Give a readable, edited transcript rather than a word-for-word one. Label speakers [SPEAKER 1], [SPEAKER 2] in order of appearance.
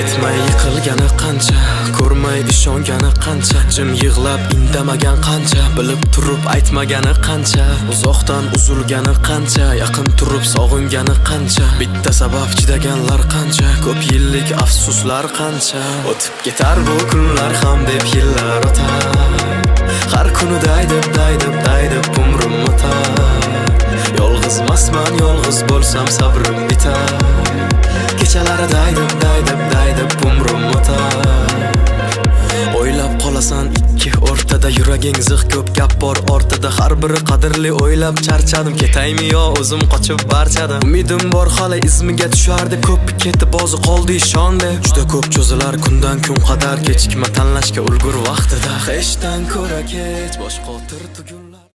[SPEAKER 1] Yetmay yiqilgani qancha, ko'rmay ishongani qancha, jim yig'lab indamagan qancha, bilib turib aytmagani qancha, uzoqdan uzilgani qancha, yaqin turib sog'ingani qancha, bitta sabab chidaganlar qancha, ko'p yillik afsuslar qancha. O'tib ketar bu kunlar ham deb yillar o'tar, har kuni daydib umrim o'tar. Yolg'izmasman, yolg'iz bo'lsam sabrim bitar. Kechalari daydib umrim o'tar. O'ylab qolasan ikki o'rtada, yuraging zig' ko'p gap bor ortida, har biri qadrli o'ylab charchadim. Ketaymi yo o'zim qochib barchadan, umidim bor hali izmiga tushardi, ko'p ketib ozi qoldi ishonde. Juda ko'p cho'zilar kundan kun qadar, kechikma tanlashga ulgur vaqtida. Hechdan ko'ra kech boshqa o'tir tugunlar.